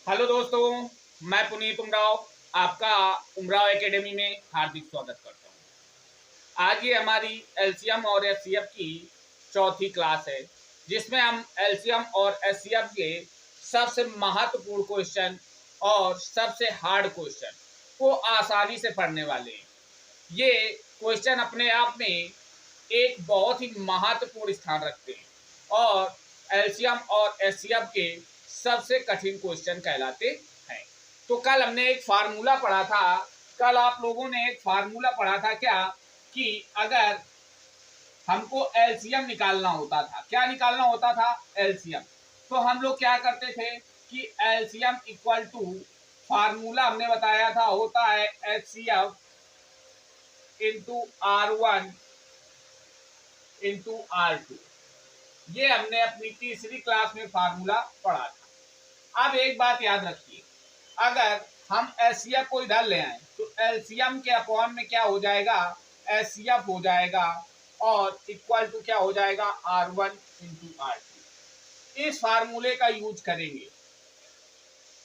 Hello दोस्तों, मैं पुनीत उमराव आपका उमराव एकेडमी में हार्दिक स्वागत करता हूँ। आज ये हमारी एलसीएम और एचसीएफ की चौथी क्लास है, जिसमें हम एलसीएम और एचसीएफ के सबसे महत्वपूर्ण क्वेश्चन और सबसे हार्ड क्वेश्चन को आसानी से पढ़ने वाले हैं। ये क्वेश्चन अपने आप में एक बहुत ही महत्वपूर्ण स्थान रखते हैं और एलसीएम और एचसीएफ के सबसे कठिन क्वेश्चन कहलाते हैं। तो कल हमने एक फार्मूला पढ़ा था। कल आप लोगों ने एक फार्मूला पढ़ा था क्या, कि अगर हमको एलसीएम निकालना होता था, क्या निकालना होता था, एलसीएम। तो हम लोग क्या करते थे कि एलसीएम इक्वल टू, फार्मूला हमने बताया था, होता है HCF into R1 into R2। ये हमने अपनी तीसरी क्लास में फार्मूला पढ़ा था। अब एक बात याद रखिए, अगर हम एचसीएफ को इधर ले आए तो एलसीएम के अपॉन में क्या हो जाएगा, एचसीएफ हो जाएगा, और इक्वल टू क्या हो जाएगा, R1 इंटू R2। इस फार्मूले का यूज करेंगे,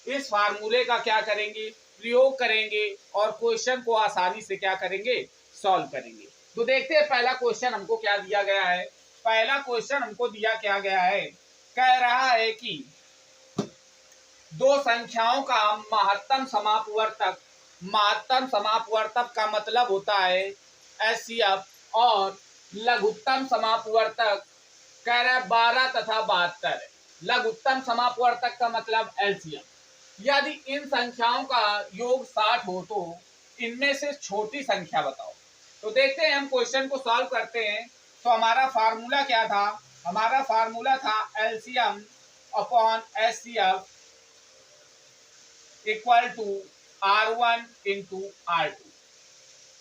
इस फार्मूले का क्या करेंगे, प्रयोग करेंगे और क्वेश्चन को आसानी से क्या करेंगे, सॉल्व करेंगे। तो देखते हैं पहला क्वेश्चन हमको क्या दिया गया है। पहला क्वेश्चन हमको दिया क्या गया है, कह रहा है कि दो संख्याओं का महत्तम समापवर्तक का मतलब होता है एचसीएफ, और लघुत्तम समापवर्तक कह रहा है 12 तथा 72। लघुत्तम समापवर्तक का मतलब एलसीएम। यदि इन संख्याओं का योग 60 हो तो इनमें से छोटी संख्या बताओ। तो देखते हैं, हम क्वेश्चन को सॉल्व करते हैं। तो हमारा फार्मूला क्या था, हमारा फार्मूला था LCM upon HCF equal to R1 into R2।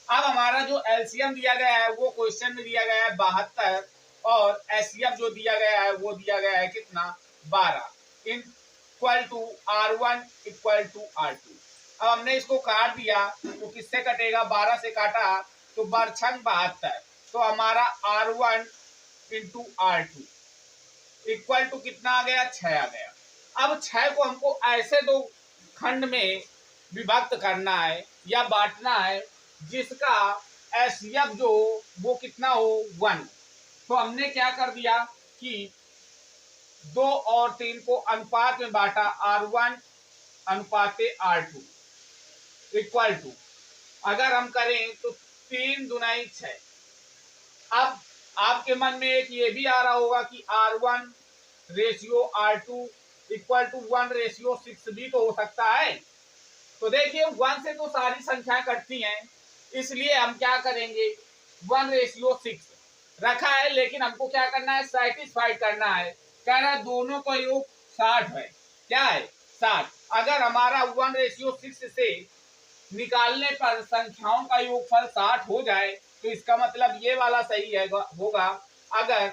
अब हमारा जो एलसीएम दिया गया है वो क्वेश्चन में दिया गया है 72, और एचसीएफ जो दिया गया है वो दिया गया है कितना, 12, equal to R1 equal to R2। अब हमने इसको काट दिया तो किससे कटेगा, 12 से काटा तो बरछंग 72, तो हमारा R1 into R2 equal to कितना आ गया, 6 आ गया। अब 6 को हमको ऐसे दो खंड में विभक्त करना है या बांटना है जिसका एचसीएफ जो वो कितना हो, 1। तो हमने क्या कर दिया कि 2 और 3 को अनुपात में बांटा, R1 अनुपाते R2 इक्वल टू, अगर हम करें तो 3 दुनाई 6। अब आपके मन में एक ये भी आ रहा होगा कि R1 ratio R2 equal to 1 ratio 6 भी तो हो सकता है। तो देखिए 1 से तो सारी संख्याएं कटती हैं, इसलिए हम क्या करेंगे, 1 रेशियो 6 रखा है, लेकिन हमको क्या करना है, सेटिस्फाइड करना है। कह रहा है दोनों का योग 60 है, क्या है, 60। अगर हमारा 1 रेशियो 6 से निकालने पर संख्याओं का योगफल 60 हो जाए तो इसका मतलब ये वाला सही है होगा। अगर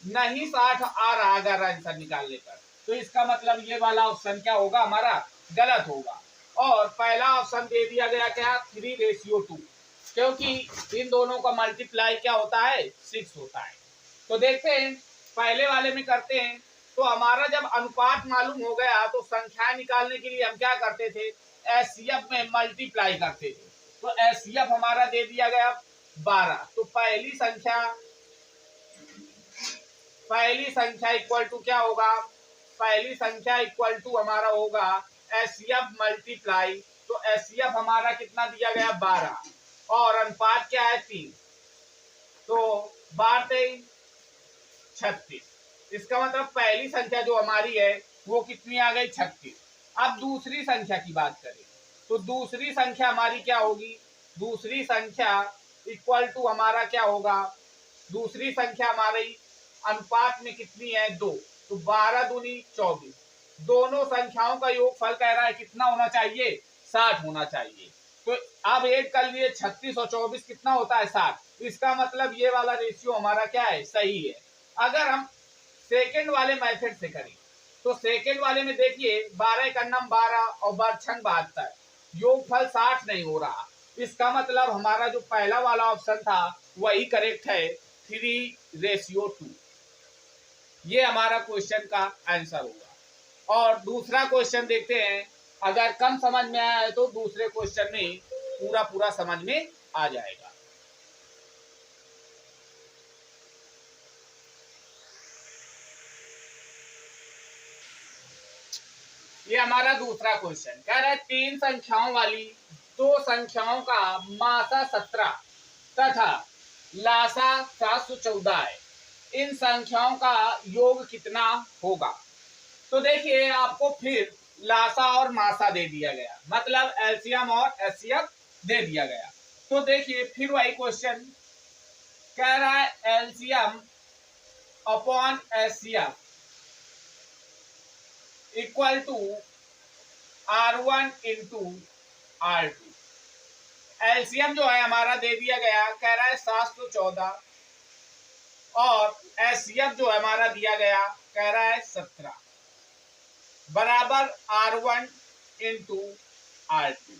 नहीं 60 आ रहा अगर आंसर निकालने पर, तो इसका मतलब ये वाला ऑप्शन क्या होगा, हमारा गलत होगा। और पहला ऑप्शन दे दिया गया क्या, 3 रेशियो 2, क्योंकि इन दोनों का मल्टीप्लाई क्या होता है, 6 होता है। तो देखते हैं, पहले वाले में करते हैं। तो हमारा जब अनुपात मालूम हो गया तो संख्या निकालने के लिए हम क्या करते थे, एचसीएफ में मल्टीप्लाई करते थे। तो एचसीएफ हमारा दे दिया गया 12, तो पहली संख्या इक्वल टू क्या होगा, पहली संख्या इक्वल टू हमारा होगा एचसीएफ मल्टीप्लाई। तो एचसीएफ हमारा कितना दिया गया, 12, और अनुपात क्या है, 3, तो 12 36। इसका मतलब पहली संख्या जो हमारी है वो कितनी आ गई, 36। अब दूसरी संख्या की बात करें तो दूसरी संख्या हमारी क्या होगी, दूसरी संख्या इक्वल टू हमारा क्या होगा, दूसरी संख्या हमारी अनुपात में कितनी है, 2, तो 12 दूनी 24। दोनों संख्याओं का योगफल कह रहा है कितना होना चाहिए, 60 होना चाहिए। तो अब ऐड कर लिए, 36 और 24 कितना होता है, 60। इसका मतलब ये वाला रेशियो हमारा क्या है, सही है। अगर हम सेकेंड वाले मेथड से करें तो सेकेंड वाले में देखिए 12 का नम 12 और बरछंग 72, योगफल 60 नहीं हो रहा। इसका मतलब हमारा जो पहला वाला ऑप्शन था वही करेक्ट है, 3 रेशियो 2। ये हमारा क्वेश्चन का आंसर होगा। और दूसरा क्वेश्चन देखते हैं, अगर कम समझ में आया है तो दूसरे क्वेश्चन में पूरा पूरा समझ में आ जाएगा। ये हमारा दूसरा क्वेश्चन कह रहा है, तीन संख्याओं वाली दो संख्याओं का मासा 17 तथा लासा 714 है, इन संख्याओं का योग कितना होगा। तो देखिए आपको फिर लासा और मासा दे दिया गया, मतलब एलसीएम और एचसीएफ दे दिया गया। तो देखिए फिर वही क्वेश्चन कह रहा है, LCM upon HCF equal to R1 into R2। LCM जो है हमारा दे दिया गया, कह रहा है 714, और एचसीएफ जो है हमारा दिया गया कह रहा है 17 बराबर R1 इंटू R2।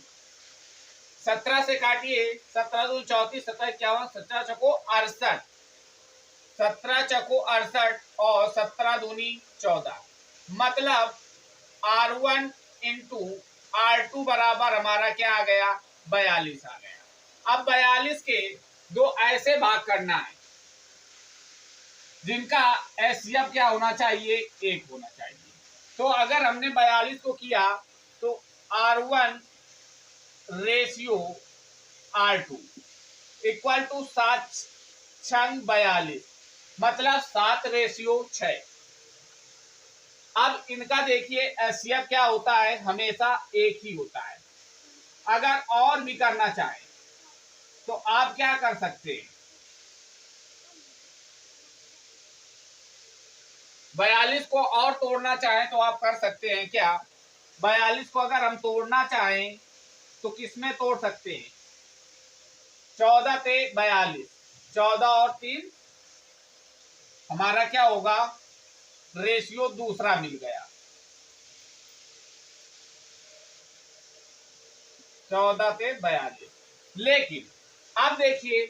17 से काटिए, 17 दूनी 34, 17 51, 17 चको 68, 17 चको 68 और 17 दूनी 14, मतलब R1 इंटू R2 बराबर हमारा क्या आ गया, 42 आ गया। अब 42 के दो ऐसे भाग करना है जिनका एचसीएफ क्या होना चाहिए, 1 होना चाहिए। तो अगर हमने 42 को किया तो R1 ratio R2 equal to 7 6 42, मतलब 7 रेशियो 6। अब इनका देखिए एचसीएफ क्या होता है, हमेशा 1 ही होता है। अगर और भी करना चाहें तो आप क्या कर सकते हैं, 42 को और तोड़ना चाहें तो आप कर सकते हैं क्या, 42 को अगर हम तोड़ना चाहें तो किसमें तोड़ सकते हैं, 14 ते 42, 14 और 3 हमारा क्या होगा, रेशियो दूसरा मिल गया, 14 ते 42। लेकिन अब देखिए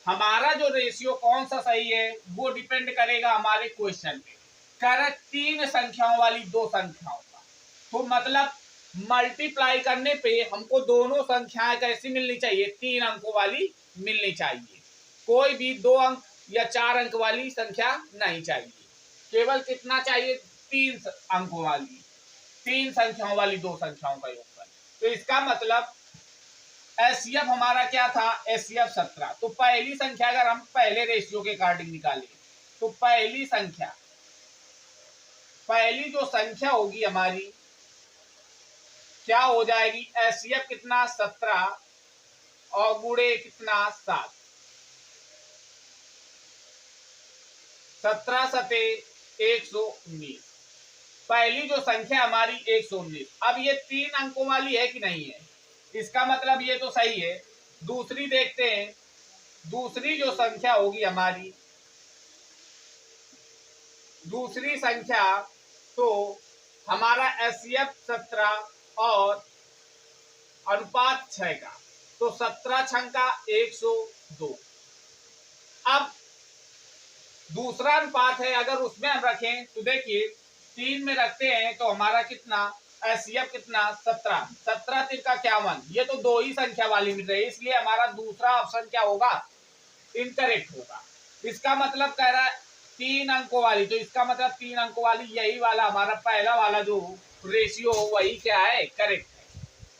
हमारा जो रेशियो कौन सा सही है वो डिपेंड करेगा हमारे क्वेश्चन पे। कह रहा है तीन संख्याओं वाली दो संख्याओं का, तो मतलब मल्टीप्लाई करने पे हमको दोनों संख्याएं कैसी मिलनी चाहिए, 3 अंकों वाली मिलनी चाहिए। कोई भी 2 अंक या 4 अंक वाली संख्या नहीं चाहिए, केवल कितना चाहिए, 3 अंकों वाली, 3 संख्याओं वाली दो संख्याओं का योगफल। तो इसका मतलब एचसीएफ हमारा क्या था, एचसीएफ 17। तो पहली संख्या अगर हम पहले रेशियो के अकॉर्डिंग निकालें तो पहली जो संख्या होगी हमारी क्या हो जाएगी, एचसीएफ कितना 17 और गुणे कितना 7, 17 सते 119। पहली जो संख्या हमारी 119। अब ये 3 अंकों वाली है कि नहीं है, इसका मतलब ये तो सही है। दूसरी देखते हैं, दूसरी जो संख्या होगी हमारी, दूसरी संख्या तो हमारा एचसीएफ 17 और अनुपात 6 का, तो 17 6 का 102। अब दूसरा अनुपात है, अगर उसमें हम रखें तो देखिए 3 में रखते हैं तो हमारा कितना, एचसीएफ कितना 17, 17 3 का 51, ये तो दो ही संख्या वाली मिल रही है, इसलिए हमारा दूसरा ऑप्शन क्या होगा, इनकरेक्ट होगा। इसका मतलब कह रहा है 3 अंकों वाली, तो इसका मतलब 3 अंकों वाली यही वाला हमारा पहला वाला जो रेशियो वही क्या है, करेक्ट है।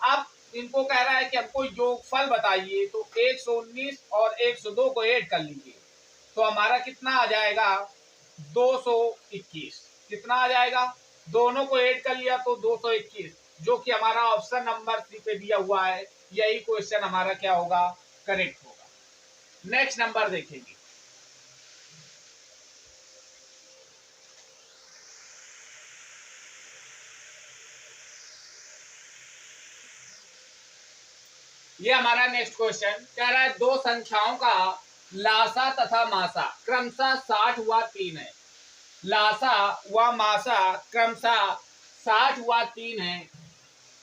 अब इनको कह रहा है कि हमको योगफल बताइए, तो 119 और 102 को ऐड कर लीजिए तो हमारा कितना आ जाएगा, 221। कितना आ जाएगा, दोनों को ऐड कर लिया तो 221, जो कि हमारा ऑप्शन नंबर सी पे दिया हुआ है, यही क्वेश्चन हमारा क्या होगा, करेक्ट होगा। नेक्स्ट नंबर देखेंगे, ये हमारा नेक्स्ट क्वेश्चन कह रहा है दो संख्याओं का लासा तथा मासा क्रमशः 60 व 3 है, लासा व मासा क्रमशः 60 व 3 है,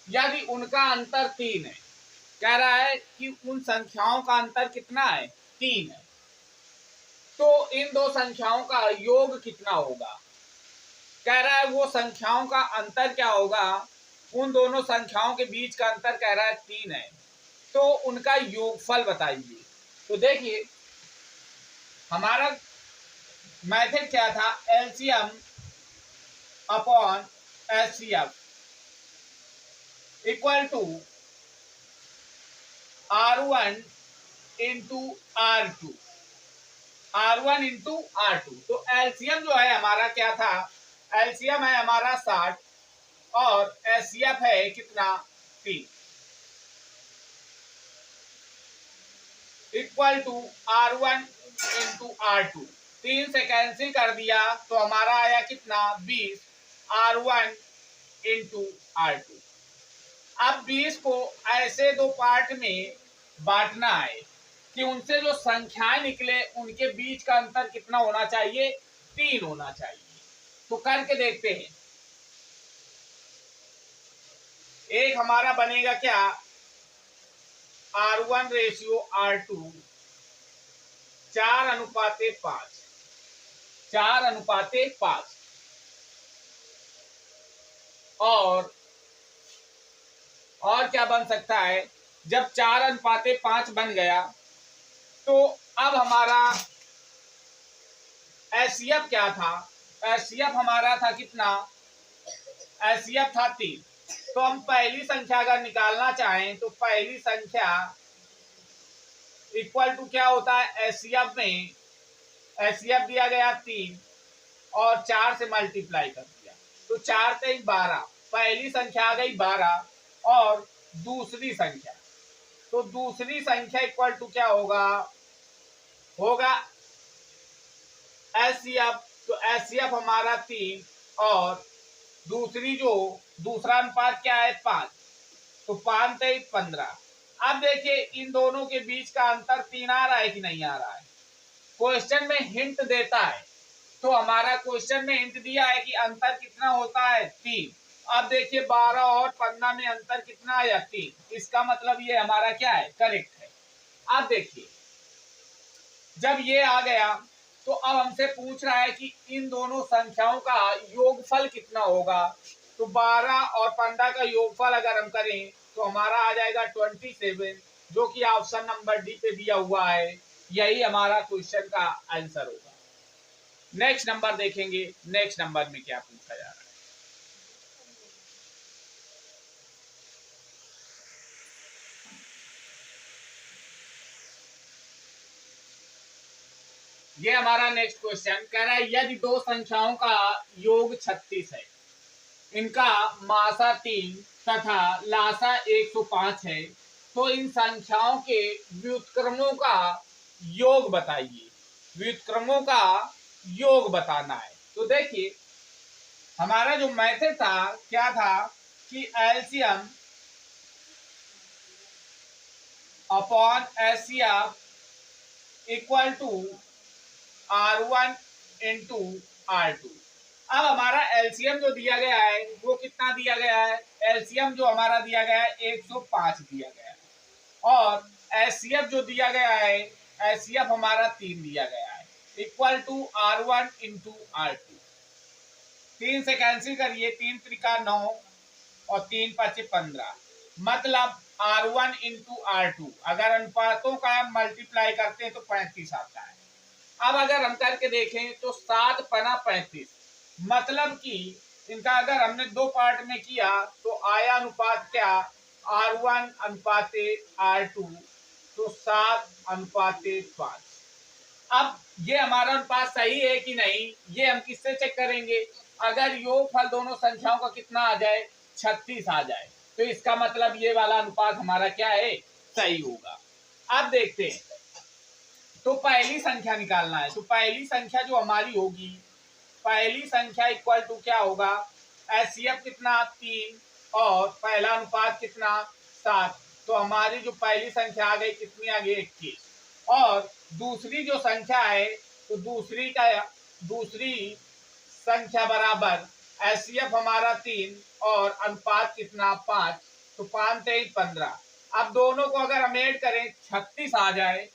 यदि उनका अंतर 3 है। कह रहा है कि उन संख्याओं का अंतर कितना है, 3 है, तो इन दो संख्याओं का योग कितना होगा। कह रहा है वो संख्याओं का अंतर क्या होगा, उन दोनों संख्याओं के बीच का अंतर कह रहा है 3 है, तो उनका योगफल बताइए। तो देखिए हमारा मेथड क्या था, LCM upon HCF equal to R1 into R2, R1 into R2। तो एलसीएम जो है हमारा क्या था, एलसीएम है हमारा 60 और एचसीएफ है कितना 3 equal to R1 into R2। 3 से कैंसिल कर दिया तो हमारा आया कितना 20 R1 इंटू R2। अब 20 को ऐसे दो पार्ट में बांटना है कि उनसे जो संख्याएं निकले उनके बीच का अंतर कितना होना चाहिए, 3 होना चाहिए। तो करके देखते हैं। एक हमारा बनेगा क्या, R1 रेशियो R2 4:5, 4:5। और क्या बन सकता है, जब 4:5 बन गया तो अब हमारा एचसीएफ क्या था, एचसीएफ हमारा था कितना, एचसीएफ था 3। तो हम पहली संख्या अगर निकालना चाहें तो पहली संख्या इक्वल टू क्या होता है, एचसीएफ में एचसीएफ दिया गया 3 और 4 से मल्टीप्लाई कर दिया तो 4 से 12, पहली संख्या आ गई 12 और दूसरी संख्या, तो दूसरी संख्या इक्वल टू क्या होगा, होगा एचसीएफ। तो एचसीएफ हमारा 3 और दूसरी जो दूसरा अनुपात क्या है 5, तो 5 से 15। अब देखिए इन दोनों के बीच का अंतर 3 आ रहा है कि नहीं आ रहा है, क्वेश्चन में हिंट देता है। तो हमारा क्वेश्चन में हिंट दिया है कि अंतर कितना होता है 3। अब देखिए 12 और 15 में अंतर कितना आया 3, इसका मतलब ये हमारा क्या है, करेक्ट है। अब देखिए जब ये आ गया तो अब हमसे पूछ रहा है कि इन दोनों संख्याओं का योगफल कितना होगा। तो 12 और 15 का योगफल अगर हम करें तो हमारा आ जाएगा 27, जो कि ऑप्शन नंबर डी पे दिया हुआ है। यही हमारा क्वेश्चन का आंसर होगा। नेक्स्ट नंबर देखेंगे, नेक्स्ट नंबर में क्या पूछा जा रहा है। ये हमारा नेक्स्ट क्वेश्चन कह रहा है, यदि दो संख्याओं का योग 36 है, इनका मासा 3 तथा लासा 105 है, तो इन संख्याओं के व्युत्क्रमों का योग बताइए। व्युत्क्रमों का योग बताना है। तो देखिए हमारा जो मेथड था क्या था कि LCM upon HCF equal to R1 into R2। अब हमारा एलसीएम जो दिया गया है वो कितना दिया गया है, एलसीएम जो हमारा दिया गया है 105 दिया गया है और एचसीएफ जो दिया गया है, एचसीएफ हमारा 3 दिया गया है equal to R1 into R2। 3 से कैंसिल करिए, 3 त्रिका 9 और 3 5 15, मतलब R1 इंटू R2 अगर अनुपातों का मल्टीप्लाई करते हैं तो 35 आता है। अब अगर हम करके देखें तो 7 पना 35, मतलब कि इनका अगर हमने दो पार्ट में किया तो आया अनुपात क्या, R1 अनुपाते R2, तो 7 अनुपाते 5। अब ये हमारा अनुपात सही है कि नहीं, ये हम किससे चेक करेंगे, अगर योगफल दोनों संख्याओं का कितना आ जाए 36 आ जाए तो इसका मतलब ये वाला अनुपात हमारा क्या है, सही होगा। अब देखते हैं, तो पहली संख्या निकालना है। तो पहली संख्या जो हमारी होगी, पहली संख्या इक्वल टू क्या होगा, एचसीएफ कितना 3 और पहला अनुपात कितना 7, तो हमारी जो पहली संख्या आ गई कितनी आ गई 21। और दूसरी जो संख्या है तो दूसरी संख्या बराबर एचसीएफ हमारा 3 और अनुपात कितना 5, तो 5 से 15। अब दोनों को अगर हम ऐड करें 36 आ जाए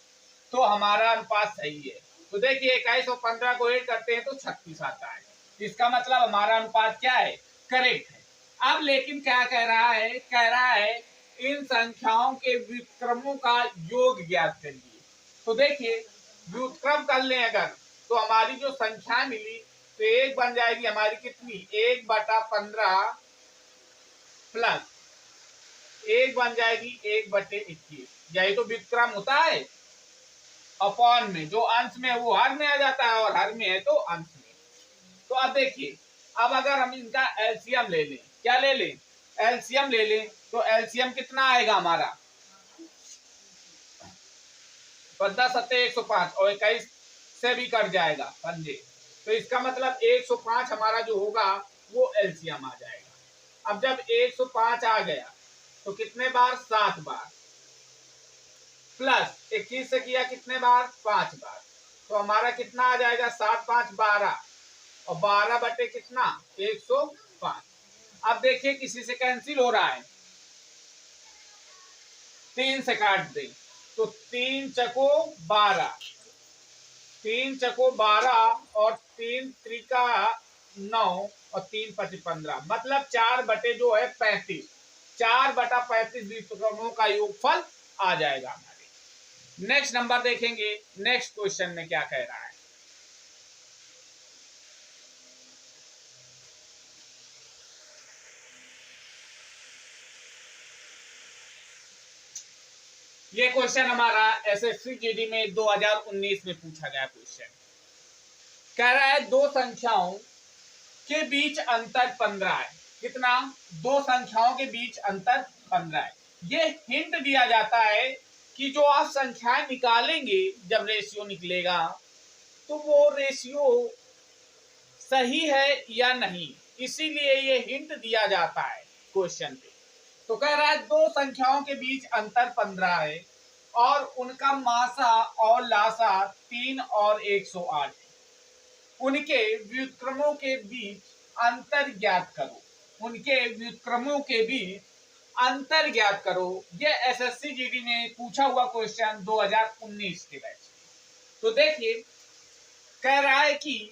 तो हमारा अनुपात सही है। तो देखिए 21 और 15 को ऐड करते हैं तो 36 आता है। इसका मतलब हमारा अनुपात क्या है, करेक्ट है। अब लेकिन क्या कह रहा है इन संख्याओं के व्युत्क्रमों का योग ज्ञात करिए। तो देखिए व्युत्क्रम कर लें अगर, तो हमारी जो संख्या मिली तो एक बन जाएगी हमारी कितनी, 1/15 प्लस एक बन जाएगी 1/21। यही तो व्युत्क्रम होता है। अपॉन में जो अंश में है वो हर में आ जाता है और हर में है तो अंश में। तो अब देखिए, अब अगर हम इनका एलसीएम ले लें, क्या ले लें, एलसीएम ले लें, तो एलसीएम कितना आएगा हमारा, 10 सत्ते 105 और 21 से भी कट जाएगा पंजे, तो इसका मतलब 105 हमारा जो होगा वो एलसीएम आ जाएगा। अब जब 105 आ गया तो कितने बार, 7 बार, प्लस 21 से किया कितने बार, 5 बार, तो हमारा कितना आ जाएगा, 7 5 12 और 12 बटे कितना, 105। अब देखिए किसी से कैंसिल हो रहा है, 3 से काट दे तो 3 चको 12, 3 चको 12 और 3 त्रिका 9 और 3 पचे 15, मतलब 4 बटे जो है 35, 4/35 व्युत्क्रमों का योगफल आ जाएगा हमारे। नेक्स्ट नंबर देखेंगे, नेक्स्ट क्वेश्चन में क्या कह रहा है। ये क्वेश्चन हमारा एसएससी जीडी में 2019 में पूछा गया क्वेश्चन। कह रहा है दो संख्याओं के बीच अंतर 15 है। कितना, दो संख्याओं के बीच अंतर 15 है। ये हिंट दिया जाता है कि जो आप संख्याएं निकालेंगे जब रेशियो निकलेगा तो वो रेशियो सही है या नहीं, इसीलिए ये हिंट दिया जाता है क्वेश्चन पे। तो कह रहा है दो संख्याओं के बीच अंतर 15 है और उनका मासा और लासा 3 और 108 है। उनके व्युत्क्रमों के बीच अंतर ज्ञात करो, उनके व्युत्क्रमों के बीच अंतर ज्ञात करो। ये एसएससी जीडी ने पूछा हुआ क्वेश्चन 2019 के बैच। तो देखिए कह रहा है कि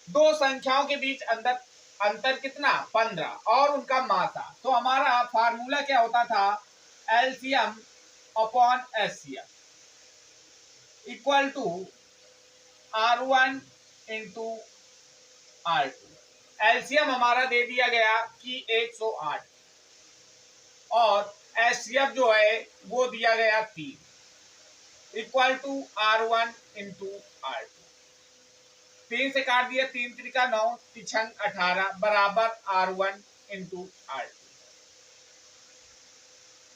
दो संख्याओं के बीच अंतर कितना, 15 और उनका मासा। तो हमारा फार्मूला क्या होता था, LCM upon HCF equal to R1 into R2। LCM हमारा दे दिया गया कि 108 और एचसीएफ जो है वो दिया गया 3 equal to R1 into R2। 3 से काट दिया, 3 त्रिका 9 तिछंग 18 बराबर R1 इंटू R2।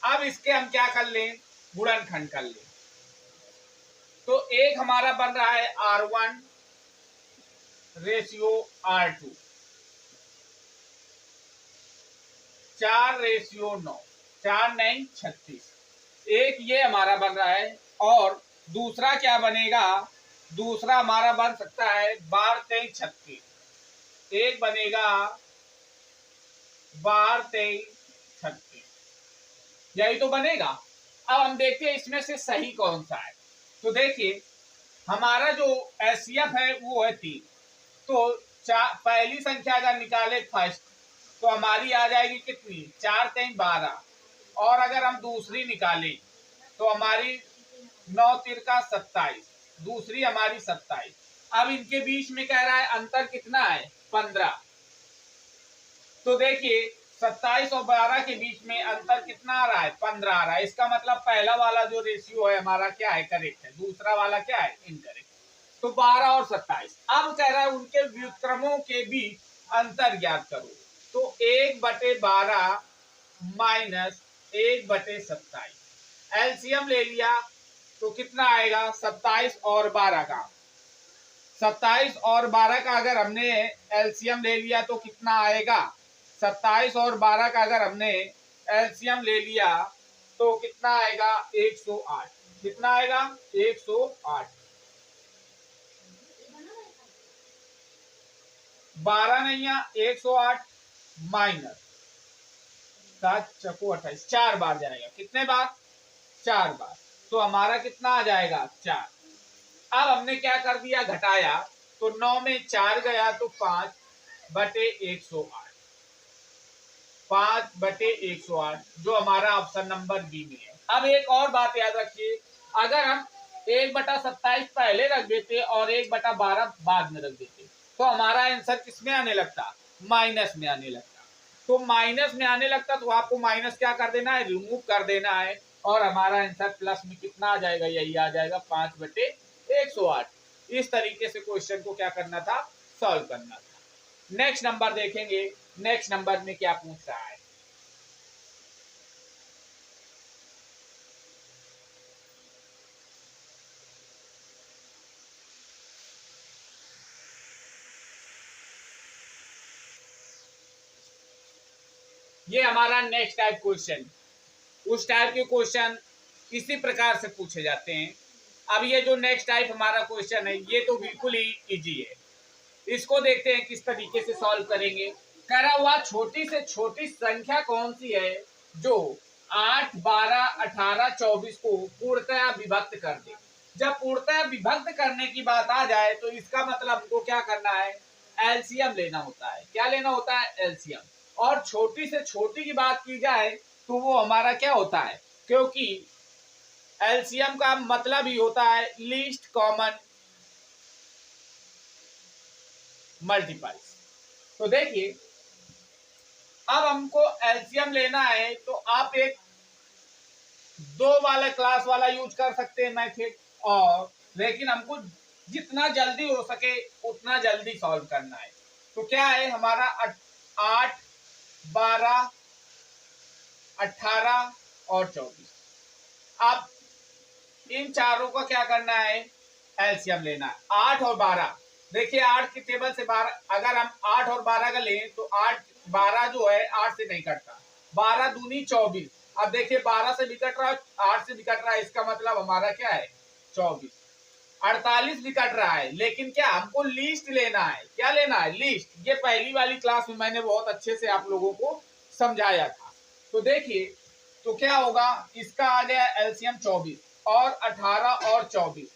अब इसके हम क्या कर लें, गुणनखंड कर लें। तो एक हमारा बन रहा है R1 रेशियो R2, 4 रेशियो 9, 4 नहीं 36, एक ये हमारा बन रहा है। और दूसरा क्या बनेगा, दूसरा हमारा बन सकता है 12 23 36, एक बनेगा 12 23 36, यही तो बनेगा। अब हम देखते हैं इसमें से सही कौन सा है। तो देखिए हमारा जो एचसीएफ है वो है 3, तो पहली संख्या अगर निकाले फर्स्ट तो हमारी आ जाएगी कितनी, 4 3 12, और अगर हम दूसरी निकालें तो हमारी 9 तिरका 27, दूसरी हमारी 27। अब इनके बीच में कह रहा है अंतर कितना है, 15। तो देखिए 27 और 12 के बीच में अंतर कितना आ रहा है, 15 आ रहा है। इसका मतलब पहला वाला जो रेशियो है हमारा क्या है, करेक्ट है, दूसरा वाला क्या है, इनकरेक्ट। तो 12 और 27। अब कह रहा है उनके व्युत्क्रमों के बीच अंतर ज्ञात करो। तो 1/12 माइनस 1/27, एलसीएम ले लिया तो कितना आएगा, 27 और 12 का, 27 और 12 का अगर हमने एलसीएम ले लिया तो कितना आएगा, 27 और 12 का अगर हमने एलसीएम ले लिया तो कितना आएगा, 108। कितना आएगा, 108। 12 नहीं है, 108 माइनस 7 चको 28, 4 बार जाएगा। कितने बार, 4 बार। तो हमारा कितना आ जाएगा, 4। अब हमने क्या कर दिया, घटाया, तो 9 में 4 गया तो 5/108, 5/108 जो हमारा ऑप्शन नंबर बी में है। अब एक और बात याद रखिए, अगर हम 1/27 पहले रख देते और 1/12 बाद में रख देते तो हमारा आंसर किसमें आने लगता, माइनस में आने लगता। तो माइनस में आने लगता तो आपको माइनस क्या कर देना है, रिमूव कर देना है, और हमारा आंसर प्लस में कितना आ जाएगा, यही आ जाएगा 5/108। इस तरीके से क्वेश्चन को क्या करना था, सॉल्व करना था। नेक्स्ट नंबर देखेंगे, नेक्स्ट नंबर में क्या पूछ रहा है। ये हमारा नेक्स्ट टाइप क्वेश्चन, उस टाइप के क्वेश्चन इसी प्रकार से पूछे जाते हैं। अब ये जो नेक्स्ट टाइप हमारा क्वेश्चन है ये तो बिल्कुल ही इजी है, इसको देखते हैं किस तरीके से सॉल्व करेंगे। करा हुआ छोटी से छोटी संख्या कौन सी है जो 8, 12, 18, 24 को पूर्णतया विभक्त कर दे। जब पूर्णतया विभक्त करने की बात आ जाए तो इसका मतलब हमको क्या करना है, एलसीएम लेना होता है। क्या लेना होता है, एलसीएम। और छोटी से छोटी की बात की जाए तो वो हमारा क्या होता है, क्योंकि एलसीएम का मतलब ही होता है लीस्ट कॉमन मल्टीपल्स। तो देखिए अब हमको एलसीएम लेना है तो आप एक 2 वाला क्लास वाला यूज कर सकते हैं मेथड, और लेकिन हमको जितना जल्दी हो सके उतना जल्दी सॉल्व करना है। तो क्या है हमारा 8, 12, 18 और 24। अब इन चारों का क्या करना है, एलसीएम लेना है। 8 और 12, देखिए 8 की टेबल से 12, अगर हम 8 और 12 का लें तो 8, 12 जो है 8 से नहीं कटता, 12 दूनी 24। अब देखिए 12 से भी कट रहा है, 8 से भी कट रहा है, इसका मतलब हमारा क्या है 24। 48 भी कट रहा है, लेकिन क्या हमको लिस्ट लेना है। क्या लेना है, लिस्ट। ये पहली वाली क्लास में मैंने बहुत अच्छे से आप लोगों को समझाया था। तो देखिए तो क्या होगा, इसका आ गया एलसीएम 24 और 18 और 24।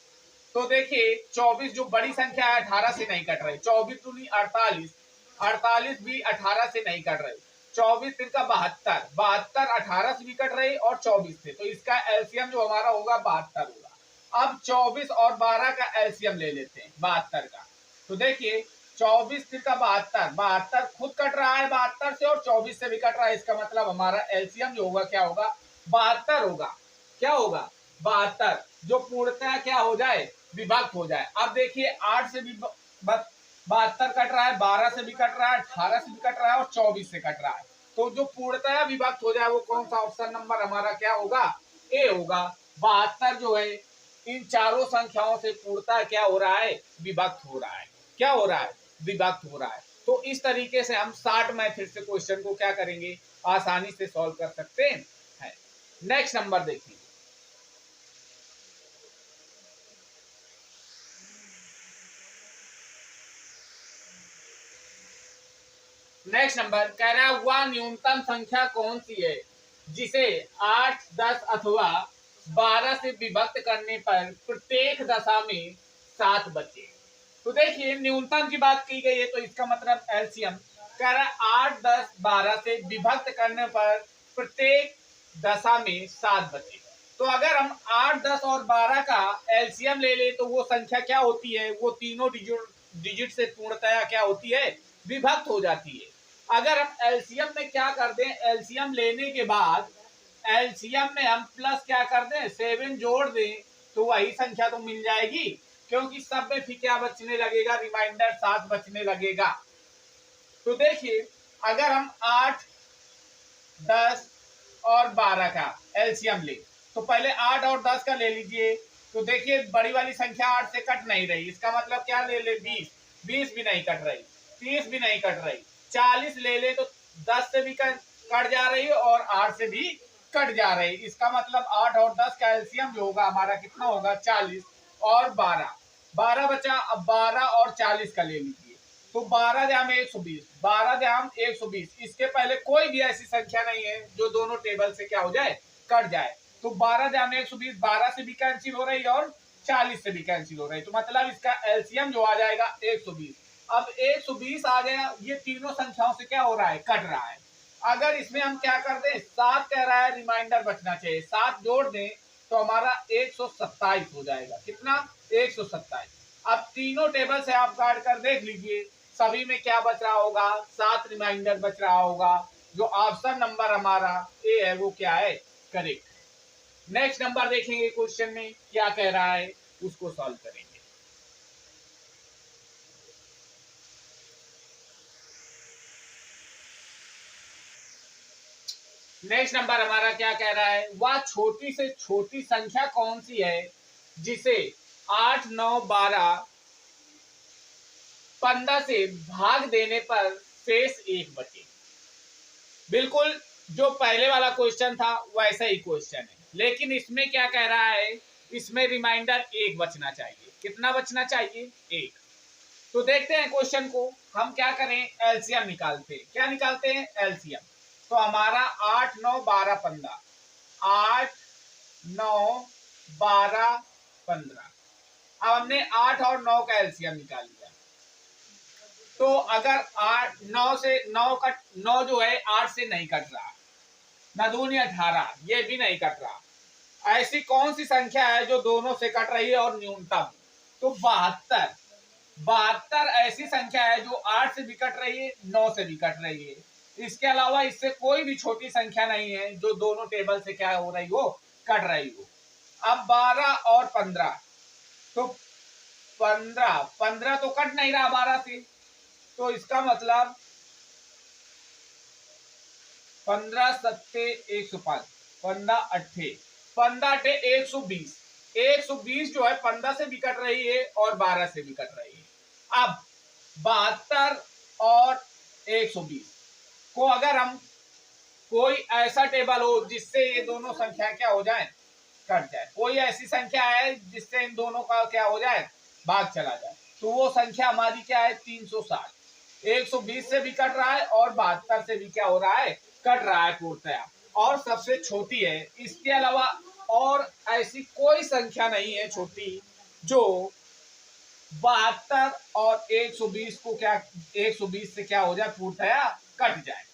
तो देखिए 24 जो बड़ी संख्या है 18 से नहीं कट रही, 24 दूनी 48, 48 भी 18 से नहीं कट रही, 24 3 का 72, 72 18 से भी कट रही और 24 से, तो इसका एलसीएम जो हमारा होगा 72 होगा। अब 24 और 12 का एलसीएम ले लेते हैं 72 का। तो देखिए 24 3 का 72, 72 खुद कट रहा है 72 से और 24 से भी कट रहा है, इसका मतलब हमारा एलसीएम जो होगा क्या होगा, 72 होगा। क्या होगा, 72, जो पूर्णतः क्या हो जाए, विभक्त हो जाए। अब देखिए 8 से भी 72 कट रहा है, 12 से भी कट रहा है, 18 से भी कट रहा है और 24 से कट रहा है। तो जो पूर्णतः विभक्त हो जाए वो कौन सा ऑप्शन नंबर हमारा क्या होगा, ए होगा। 72 जो है इन चारों संख्याओं से पूर्णतः क्या हो रहा है, विभक्त हो रहा है। क्या हो रहा है, विभक्त हो रहा है। तो इस तरीके से हम शार्ट मेथड से क्वेश्चन को क्या करेंगे, आसानी से सॉल्व कर सकते हैं। नेक्स्ट नंबर देखिए, नेक्स्ट नंबर कह रहा है वह न्यूनतम संख्या कौन सी है जिसे 8, 10 अथवा 12 से विभक्त करने पर प्रत्येक दशा में 7 बचे। तो देखिए न्यूनतम की बात की गई है तो इसका मतलब एलसीएम कह रहा है 8, 10, 12 से विभक्त करने पर प्रत्येक दशा में 7 बचे। तो अगर हम 8, 10 और 12 का एलसीएम ले ले तो वो संख्या क्या होती है, वो तीनों डिजिट से पूर्णतया क्या होती है, विभक्त हो जाती है। अगर हम एलसीएम में क्या कर दें, एलसीएम लेने के बाद एलसीएम में हम प्लस क्या कर दें, 7 जोड़ दें तो वही संख्या तो मिल जाएगी, क्योंकि सब में फिर क्या बचने लगेगा, रिमाइंडर 7 बचने लगेगा। तो देखिए अगर हम 8, 10 और 12 का एलसीएम ले तो पहले 8 और 10 का ले लीजिए। तो देखिए बड़ी वाली संख्या 8 से कट नहीं रही, इसका मतलब क्या ले ले, 20, 20 भी नहीं कट रही, 30 भी नहीं कट रही, 40 ले ले तो 10 से भी कट जा रही है और 8 से भी कट जा रही। इसका मतलब 8 और 10 का एलसीएम जो होगा हमारा कितना होगा, 40 और 12, 12 बचा। अब 12 और 40 का ले लीजिए तो 12 जाम 120, 12 जाम 120, इसके पहले कोई भी ऐसी संख्या नहीं है जो दोनों टेबल से क्या हो जाए, कट जाए। तो 12 जाम 120, 12 से भी कैंसिल हो रही है और 40 से भी कैंसिल हो रहे हैं, तो मतलब इसका एलसीएम जो आ जाएगा 120। अब 120 आ गया, ये तीनों संख्याओं से क्या हो रहा है, कट रहा है। अगर इसमें हम क्या कर दें, 7 कह रहा है रिमाइंडर बचना चाहिए, 7 जोड़ दें तो हमारा 127 हो जाएगा। कितना, 127। अब तीनों टेबल से आप काट कर देख लीजिए, सभी में क्या बच रहा होगा, 7 रिमाइंडर बच रहा होगा। जो ऑप्शन नंबर हमारा ए है वो क्या है, करेक्ट। नेक्स्ट नंबर देखेंगे, क्वेश्चन में क्या कह रहा है उसको सॉल्व करेंगे। नेक्स्ट नंबर हमारा क्या कह रहा है, वह छोटी से छोटी संख्या कौन सी है जिसे 8, 9, 12, 15 से भाग देने पर शेष 1 बचे। बिल्कुल जो पहले वाला क्वेश्चन था वैसा ही क्वेश्चन है, लेकिन इसमें क्या कह रहा है, इसमें रिमाइंडर 1 बचना चाहिए। कितना बचना चाहिए, 1। तो देखते हैं क्वेश्चन को, हम क्या करें, एलसीएम निकालते हैं। क्या निकालते हैं, एलसीएम। तो हमारा 8, 9, 12, 15, 8, 9, 12, 15। अब हमने 8 और 9 का एलसीएम निकाल लिया। तो अगर 8, 9 से 9 कट, 9 जो है 8 से नहीं कट रहा, ना दूनी 18, ये भी नहीं कट रहा। ऐसी कौन सी संख्या है जो दोनों से कट रही है और न्यूनतम, तो 72। 72 ऐसी संख्या है जो 8 से भी कट रही है, 9 से भी कट रही है। इसके अलावा इससे कोई भी छोटी संख्या नहीं है जो दोनों टेबल से क्या हो रही हो, कट रही हो। अब 12 और 15, तो 15 तो कट नहीं रहा 12 से, तो इसका मतलब 15 सत्ते 105, 15 अट्ठे 15 अट्ठे 120। 120 जो है 15 से भी कट रही है और 12 से भी कट रही है। अब 72 और 120 को अगर हम कोई ऐसा टेबल हो जिससे ये दोनों संख्या क्या हो जाए, कट जाए, कोई ऐसी संख्या है जिससे इन दोनों का क्या हो जाए, भाग चला जाए, तो वो संख्या हमारी क्या है, 360। 120 से भी कट रहा है और 72 से भी क्या हो रहा है, कट रहा है पूर्णतया, और सबसे छोटी है। इसके अलावा और ऐसी कोई संख्या नहीं है छोटी जो 72 और 120 को क्या, 120 से क्या हो जाए, पूर्णतया कट जाए।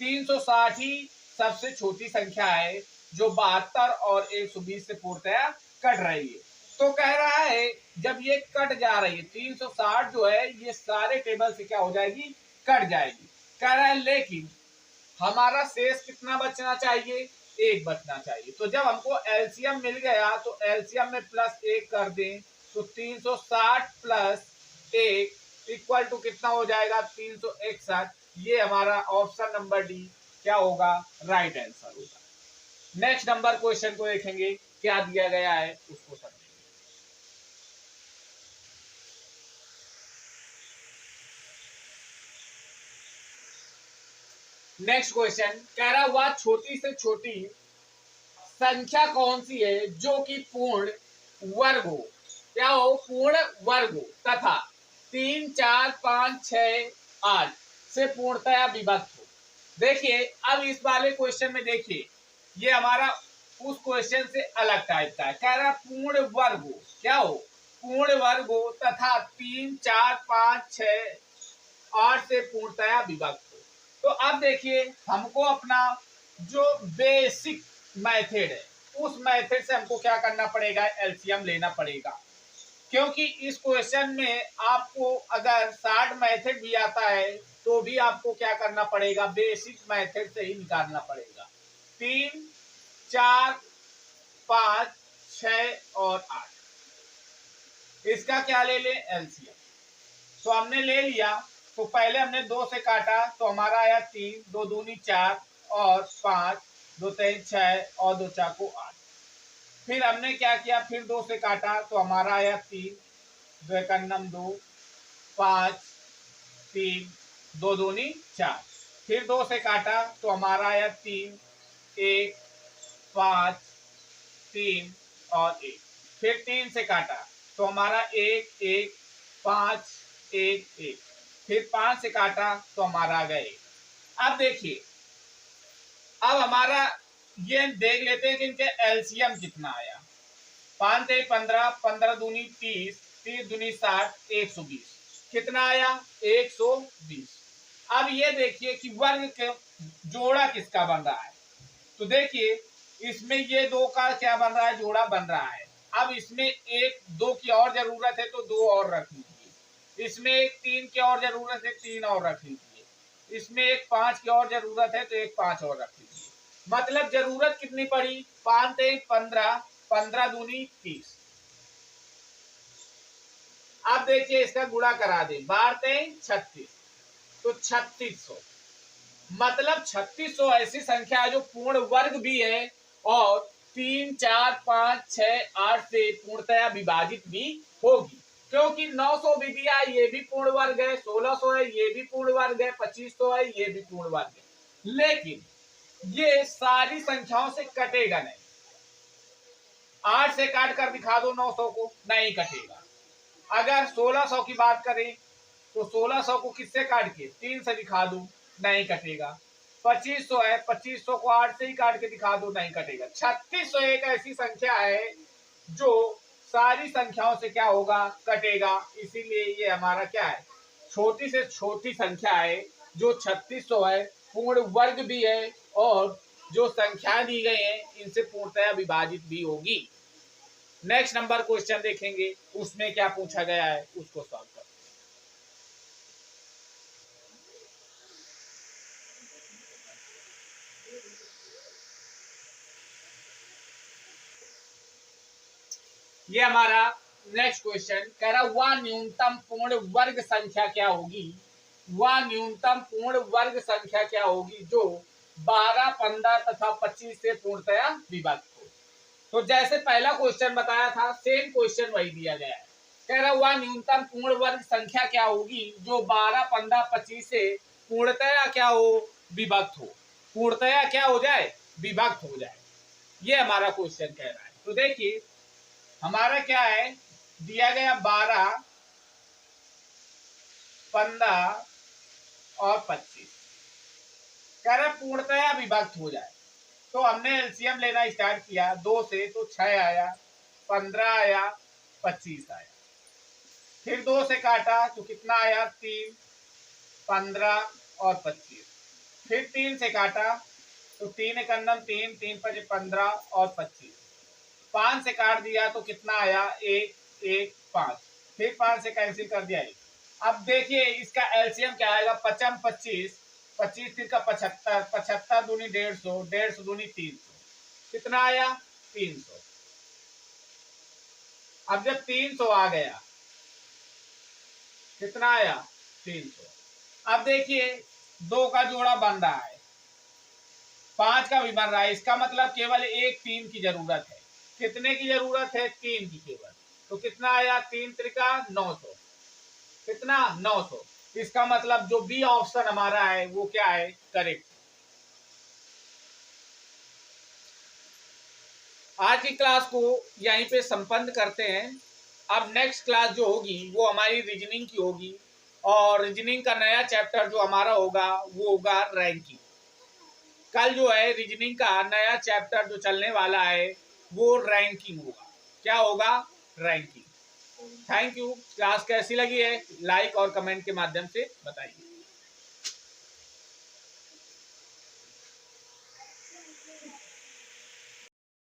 360 ही सबसे छोटी संख्या है जो 72 और 120 से पूर्णतया कट रही है। तो कह रहा है जब ये कट जा रही है 360 जो है ये सारे टेबल से क्या हो जाएगी, कट जाएगी। कह रहा है लेकिन हमारा शेष कितना बचना चाहिए, 1 बचना चाहिए। तो जब हमको एलसीएम मिल गया तो एलसीएम में +1 कर दें, तो 360 + 1 इक्वल टू कितना हो जाएगा, 361। ये हमारा ऑप्शन नंबर डी क्या होगा, राइट आंसर होगा। नेक्स्ट नंबर क्वेश्चन को देखेंगे क्या दिया गया है उसको समझेंगे। नेक्स्ट क्वेश्चन कह रहा वह छोटी से छोटी संख्या कौन सी है जो कि पूर्ण वर्ग हो, क्या हो, पूर्ण वर्ग हो तथा 3, 4, 5, 6, 8 से पूर्णतया विभक्त हो। देखिए अब इस वाले क्वेश्चन में देखिए ये हमारा उस क्वेश्चन से अलग टाइप का है। कह रहा पूर्ण वर्ग हो, क्या हो, पूर्ण वर्ग हो तथा 3, 4, 5, 6, 8 से पूर्णतया विभक्त हो। तो अब देखिए हमको अपना जो बेसिक मेथड है उस मेथड से हमको क्या करना पड़ेगा, एलसीएम लेना पड़ेगा। क्योंकि इस क्वेश्चन में आपको अगर शॉर्ट मेथड भी आता है तो भी आपको क्या करना पड़ेगा, बेसिक मेथड से ही निकालना पड़ेगा। 3, 4, 5, 6 और 8 इसका क्या ले लें, एलसीएम। तो हमने ले लिया, तो पहले हमने 2 से काटा तो हमारा आया 3, 2 दूनी 4 और 5, 2 3 6 और 2 4 को 8। फिर हमने क्या किया, फिर 2 से काटा तो हमारा आया 3, 2 एकन्नम 2, 5, 3, 2 दूनी 4। फिर 2 से काटा तो हमारा आया 3, 1, 5, 3 और 1। फिर 3 से काटा तो हमारा 1, 1, 5, 1, 1। फिर 5 से काटा तो हमारा आ गया 1। अब देखिए अब हमारा ये देख लेते हैं कि इनके एलसीएम कितना आया। 5 तेई 15, 15 दूनी 30, 30 दूनी 60, 120। कितना आया? 120। अब ये देखिए कि वर्ग के जोड़ा किसका बन रहा है। तो देखिए इसमें ये दो का क्या बन रहा है? जोड़ा बन रहा है। अब इसमें एक दो की और जरूरत है तो दो और रख लीजिए। इसमें एक तीन की और जरूरत है, तीन और रख लीजिए। इसमें एक 5 की और जरूरत है तो एक 5 और रख लीजिए। मतलब जरूरत कितनी पड़ी? 5 तेई 15, 15 दूनी 30। अब देखिए इसका गुणा करा दे, 12 तेई 36, तो 3600। मतलब 3600 ऐसी संख्या है जो पूर्ण वर्ग भी है और 3, 4, 5, 6, 8 से पूर्णतया विभाजित भी होगी। क्योंकि 900 भी दिया है, ये भी पूर्ण वर्ग है। 1600 है, ये भी पूर्ण वर्ग है। 2500 है, ये भी पूर्ण वर्ग है। लेकिन ये सारी संख्याओं से कटेगा नहीं। 8 से काट कर दिखा दो 900 को, नहीं कटेगा। अगर 1600 की बात करें तो 1600 को किससे काट के? 3 से दिखा दो, नहीं कटेगा। 2500 है, 2500 को 8 से ही काट के दिखा दो, नहीं कटेगा। 3600 एक ऐसी संख्या है जो सारी संख्याओं से क्या होगा? कटेगा। इसीलिए ये हमारा क्या है? छोटी से छोटी संख्या है जो 3600 है, पूर्ण वर्ग भी है और जो संख्या दी गई है इनसे पूर्णतया विभाजित भी होगी। नेक्स्ट नंबर क्वेश्चन देखेंगे, उसमें क्या पूछा गया है उसको सॉल्व करें। ये हमारा नेक्स्ट क्वेश्चन कह रहा वह न्यूनतम पूर्ण वर्ग संख्या क्या होगी? वह न्यूनतम पूर्ण वर्ग संख्या क्या होगी जो 12, 15 तथा 25 से पूर्णतया विभक्त हो। तो जैसे पहला क्वेश्चन बताया था, सेम क्वेश्चन वही दिया गया है। कह रहा वह न्यूनतम पूर्ण वर्ग संख्या क्या होगी जो 12, 15, 25 से पूर्णतया क्या हो? विभक्त हो। पूर्णतया क्या हो जाए? विभक्त हो जाए। ये हमारा क्वेश्चन कह रहा है। तो देखिए हमारा क्या है दिया गया? 12, 15 और 25। कह रहा पूर्णतया विभक्त हो जाए। तो हमने एलसीएम लेना स्टार्ट किया 2 से, तो 6 आया, 15 आया, 25 आया। फिर 2 से काटा तो कितना आया? 3, 15 और 25। फिर 3 से काटा तो 3 एकंदम 3, 3 5 15 और 25। 5 से काट दिया तो कितना आया? 1, 1, 5। फिर 5 से कैंसिल कर दिया 1। अब देखिए इसका एलसीएम क्या आएगा? 55, 25, 25 3 का 75, 75 दूनी 150, 150 दूनी 300। कितना आया? 300। अब जब 300 आ गया, कितना आया? 300। अब देखिए 2 का जोड़ा बन रहा है, 5 का भी बन रहा है। इसका मतलब केवल एक 3 की जरूरत है। कितने की जरूरत है? 3 की केवल। तो कितना आया? 3 त्रिका 900। कितना? 900। इसका मतलब जो बी ऑप्शन हमारा है वो क्या है? करेक्ट। आज की क्लास को यहीं पे संपन्न करते हैं। अब नेक्स्ट क्लास जो होगी वो हमारी रीजनिंग की होगी और रीजनिंग का नया चैप्टर जो हमारा होगा वो होगा रैंकिंग। कल जो है रीजनिंग का नया चैप्टर जो चलने वाला है वो रैंकिंग होगा। क्या होगा? रैंकिंग। Thank you. क्लास कैसी लगी है लाइक और कमेंट के माध्यम से बताइए।